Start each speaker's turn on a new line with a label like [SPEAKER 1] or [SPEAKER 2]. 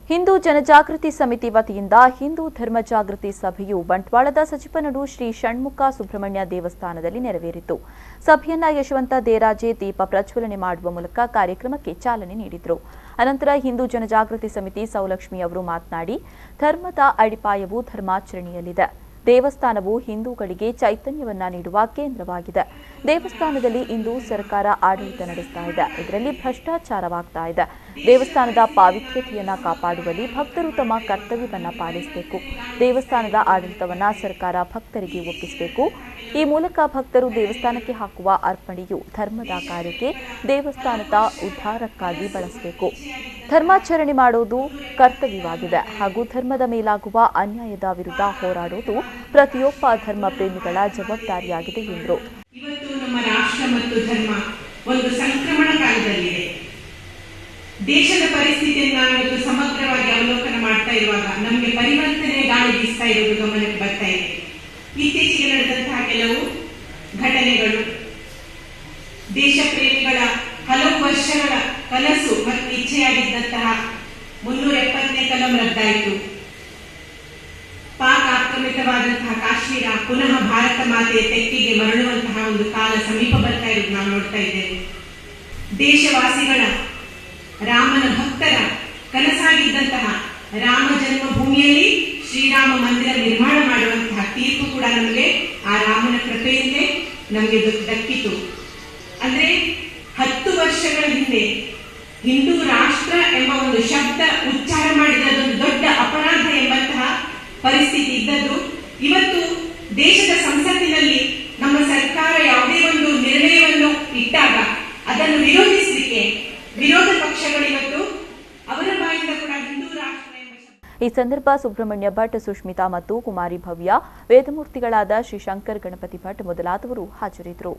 [SPEAKER 1] ಹಿಂದೂ ಜನಜಾಗೃತಿ ಸಮಿತಿ ವತಿಯಿಂದ ಹಿಂದೂ ಧರ್ಮ ಜಾಗೃತಿ ಸಭೆಯು ಬಂಟ್ವಾಳದ ಸಜಿಪನಡು ಶ್ರೀ ಷಣ್ಮುಖ ಸುಬ್ರಹ್ಮಣ್ಯ ದೇವಸ್ಥಾನದಲ್ಲಿ ನೆರವೇರಿತು. ಸಭೆಯನ್ನ ಯಶವಂತ ದೇರಾಜೆ ದೀಪ ಪ್ರಜ್ವಲನೆ ಮಾಡುವ ಮೂಲಕ ಕಾರ್ಯಕ್ರಮಕ್ಕೆ ಚಾಲನೆ ನೀಡಿದರು. ಅನಂತರ ಹಿಂದೂ ಜನಜಾಗೃತಿ ಸಮಿತಿ ಸೌಲಕ್ಷ್ಮಿ ಅವರು ಮಾತನಾಡಿ, ಧರ್ಮದ ಅಡಿಪಾಯವು ಧರ್ಮಾಚರಣೆಯಲ್ಲಿದೆ. ದೇವಸ್ಥಾನವು ಹಿಂದೂಗಳಿಗೆ ಚೈತನ್ಯವನ್ನ ನೀಡುವ ಕೇಂದ್ರವಾಗಿದೆ. ದೇವಸ್ಥಾನದಲ್ಲಿ ಇಂದು ಸರ್ಕಾರ ಆಡಳಿತ ನಡೆಸ್ತಾ ಇದೆ. ಇದರಲ್ಲಿ ಭ್ರಷ್ಟಾಚಾರವಾಗ್ತಾ ಇದೆ. ದೇವಸ್ಥಾನದ ಪಾವಿತ್ರ್ಯತೆಯನ್ನ ಕಾಪಾಡುವಲ್ಲಿ ಭಕ್ತರು ತಮ್ಮ ಕರ್ತವ್ಯವನ್ನ ಪಾಲಿಸಬೇಕು. ದೇವಸ್ಥಾನದ ಆಡಳಿತವನ್ನ ಸರ್ಕಾರ ಭಕ್ತರಿಗೆ ಒಪ್ಪಿಸಬೇಕು. ಈ ಮೂಲಕ ಭಕ್ತರು ದೇವಸ್ಥಾನಕ್ಕೆ ಹಾಕುವ ಅರ್ಪಣೆಯು ಧರ್ಮದ ಕಾರ್ಯಕ್ಕೆ, ದೇವಸ್ಥಾನದ ಉದ್ಧಾರಕ್ಕಾಗಿ ಬಳಸಬೇಕು. ಧರ್ಮಾಚರಣೆ ಮಾಡುವುದು ಕರ್ತವ್ಯವಾಗಿದೆ ಹಾಗೂ ಧರ್ಮದ ಮೇಲಾಗುವ ಅನ್ಯಾಯದ ವಿರುದ್ಧ ಹೋರಾಡುವುದು ಪ್ರತಿಯೊಬ್ಬ ಧರ್ಮ ಪ್ರೇಮಿಗಳ ಜವಾಬ್ದಾರಿಯಾಗಿದೆ ಎಂದರು.
[SPEAKER 2] ಇವತ್ತು ನಮ್ಮ ರಾಷ್ಟ್ರ ಮತ್ತು ಧರ್ಮ ಒಂದು ಸಂಕ್ರಮಣ ಕಾಲದಲ್ಲಿದೆ. ದೇಶದ ಪರಿಸ್ಥಿತಿಯನ್ನು ಇವತ್ತು ಸಮಗ್ರವಾಗಿ ಅವಲೋಕನ ಮಾಡ್ತಾ ಇರುವಾಗ ನಮಗೆ ಪರಿವರ್ತನೆ ಗಾಳಿ ಬೀಸ್ತಾ ಇರುವುದು ಗಮನಕ್ಕೆ ಬರ್ತಾ ಇದೆ. ಇತ್ತೀಚೆಗೆ ನಡೆದಂತಹ ಕೆಲವು ಘಟನೆಗಳು ದೇಶ ಪ್ರೇಮಿಗಳ ಹಲವು ವರ್ಷಗಳ ಕನಸು ಮತ್ತು ಇಚ್ಛೆಯಾಗಿದ್ದಂತಹ 370ನೇ ಕಲಂ ರದ್ದಾಯಿತು. ಪಾಕ್ ಆಕ್ರಮಿತವಾದಂತಹ ಕಾಶ್ಮೀರ ಪುನಃ ಭಾರತ ಮಾತೆಯ ತೆಕ್ಕಿಗೆ ಮರಳುವಂತಹ ಒಂದು ಕಾಲ ಸಮೀಪ ಬರ್ತಾ ಇರೋದು ನಾವು ನೋಡ್ತಾ ಇದ್ದೇವೆ. ದೇಶವಾಸಿಗಳ ರಾಮನ ಭಕ್ತರ ಕನಸಾಗಿದ್ದಂತಹ ರಾಮ ಜನ್ಮಭೂಮಿಯಲ್ಲಿ ಶ್ರೀರಾಮ ಮಂದಿರ ನಿರ್ಮಾಣ ಮಾಡುವಂತಹ ತೀರ್ಪು ಕೂಡ ನಮಗೆ ಆ ರಾಮನ ಕೃಪೆಯಿಂದಲೇ ನಮಗೆ ದಕ್ಕಿತು. ಅಂದ್ರೆ 10 ವರ್ಷಗಳ ಹಿಂದೆ ಹಿಂದೂ ರಾಷ್ಟ್ರ ಎಂಬ ಒಂದು ಶಬ್ದ ಉಚ್ಚಾರ ಮಾಡಿದದೊಂದು ದೊಡ್ಡ ಅಪರಾಧ ಎಂಬಂತಹ ಪರಿಸ್ಥಿತಿ ಇದ್ದದ್ದು. ಇವತ್ತು ದೇಶದ ಸಂಸತ್ತಿನಲ್ಲಿ ನಮ್ಮ ಸರ್ಕಾರ ಯಾವುದೇ ಒಂದು ನಿರ್ಣಯವನ್ನು ಇಟ್ಟಾಗ ಅದನ್ನು ವಿರೋಧಿಸಲಿಕ್ಕೆ ವಿರೋಧ ಪಕ್ಷಗಳು ಇವತ್ತು ಅವರ ಬಾಯಿಂದ ಕೂಡ ಹಿಂದೂ ರಾಷ್ಟ್ರ ಎಂಬ
[SPEAKER 1] ಈ ಸಂದರ್ಭ ಸುಬ್ರಹ್ಮಣ್ಯ ಭಟ್, ಸುಷ್ಮಿತಾ ಮತ್ತು ಕುಮಾರಿ ಭವ್ಯ, ವೇದಮೂರ್ತಿಗಳಾದ ಶ್ರೀ ಶಂಕರ್ ಗಣಪತಿ ಭಟ್ ಮೊದಲಾದವರು ಹಾಜರಿದ್ದರು.